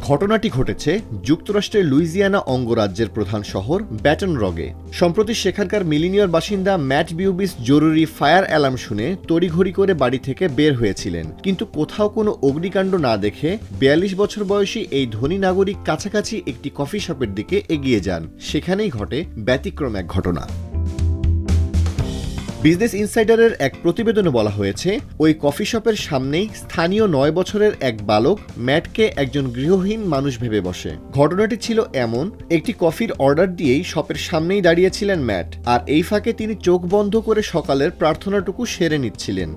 ঘটনাটি ঘটেছে যুক্তরাষ্ট্রের লুইজিয়ানা অঙ্গরাজ্যের প্রধান শহর ব্যাটন রগে। সম্প্রতি সেখানকার মিলিনিয়র বাসিন্দা ম্যাট বিউবিস জরুরি ফায়ার অ্যালার্ম শুনে তড়িঘড়ি করে বাড়ি থেকে বের হয়েছিলেন, কিন্তু কোথাও কোনো অগ্নিকাণ্ড না দেখে ৪২ বছর বয়সী এই ধনী নাগরিক কাছাকাছি একটি কফি শপের দিকে এগিয়ে যান। সেখানেই ঘটে ব্যতিক্রম এক ঘটনা। বিজনেস ইনসাইডারের এক প্রতিবেদনে বলা হয়েছে, ওই কফি শপের সামনেই স্থানীয় ৯ বছরের এক বালক ম্যাটকে একজন গৃহহীন মানুষ ভেবে বসে। ঘটনাটি ছিল এমন, একটি কফির অর্ডার দিয়েই শপের সামনেই দাঁড়িয়েছিলেন ম্যাট, আর এই ফাঁকে তিনি চোখ বন্ধ করে সকালের প্রার্থনাটুকু সেরে নিচ্ছিলেন।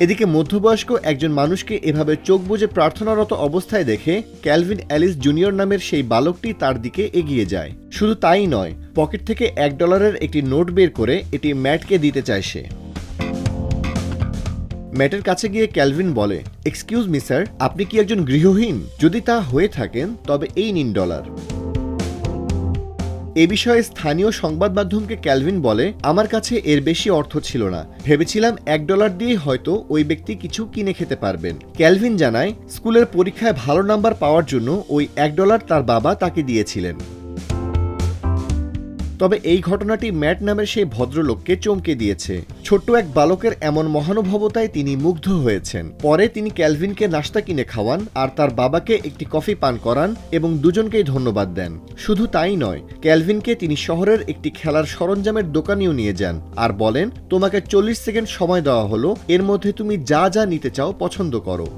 এদিকে মধ্যবয়স্ক একজন মানুষকে এভাবে চোখ বুজে প্রার্থনারত অবস্থায় দেখে ক্যালভিন অ্যালিস জুনিয়র নামের সেই বালকটি তার দিকে এগিয়ে যায়। শুধু তাই নয়, পকেট থেকে $1 একটি নোট বের করে এটি ম্যাটকে দিতে চায় সে। ম্যাটের কাছে গিয়ে ক্যালভিন বলে, এক্সকিউজ মি স্যার, আপনি কি একজন গৃহহীন? যদি তা হয়ে থাকেন তবে এই নিন $। এ বিষয়ে স্থানীয় সংবাদ মাধ্যমকে ক্যালভিন বলে, আমার কাছে এর বেশি অর্থ ছিল না, ভেবেছিলাম $1 দিয়ে হয়তো ওই ব্যক্তি কিছু কিনে খেতে পারবেন। ক্যালভিন জানায়, স্কুলের পরীক্ষায় ভালো নাম্বার পাওয়ার জন্য ওই $1 তার বাবা তাকে দিয়েছিলেন। তবে এই ঘটনাটি ম্যাট নামের সেই ভদ্রলোককে চমকে দিয়েছে। ছোট্ট এক বালকের এমন মহানুভবতায় তিনি মুগ্ধ হয়েছেন। পরে তিনি ক্যালভিনকে নাস্তা কিনে খাওয়ান আর তার বাবাকে একটি কফি পান করান এবং দুজনকেই ধন্যবাদ দেন। শুধু তাই নয়, ক্যালভিনকে তিনি শহরের একটি খেলার সরঞ্জামের দোকানেও নিয়ে যান আর বলেন, তোমাকে 40 সেকেন্ড সময় দেওয়া হলো, এর মধ্যে তুমি যা যা নিতে চাও পছন্দ করো।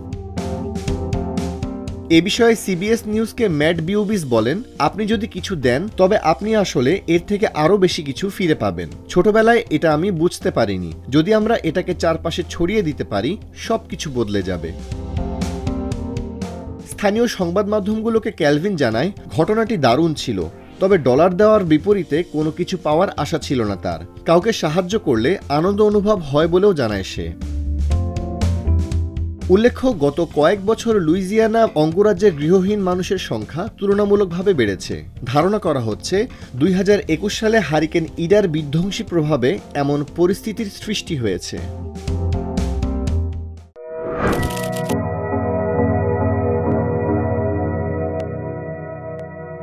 এ বিষয়ে সিবিএস নিউজকে ম্যাট বিউবিস বলেন, আপনি যদি কিছু দেন তবে আপনি আসলে এর থেকে আরও বেশি কিছু ফিরে পাবেন। ছোটবেলায় এটা আমি বুঝতে পারিনি, যদি আমরা এটাকে চারপাশে ছড়িয়ে দিতে পারি সবকিছু বদলে যাবে। স্থানীয় সংবাদ মাধ্যমগুলোকে ক্যালভিন জানায়, ঘটনাটি দারুণ ছিল, তবে $, দেওয়ার বিপরীতে কোনো কিছু পাওয়ার আশা ছিল না তার। কাউকে সাহায্য করলে আনন্দ অনুভব হয় বলেও জানায় সে। উল্লেখ্য, গত কয়েক বছর লুইজিয়ানা অঙ্গরাজ্যের গৃহহীন মানুষের সংখ্যা তুলনামূলকভাবে বেড়েছে। ধারণা করা হচ্ছে 2021 সালে হারিকেন ইডার বিধ্বংসী প্রভাবে এমন পরিস্থিতির সৃষ্টি হয়েছে।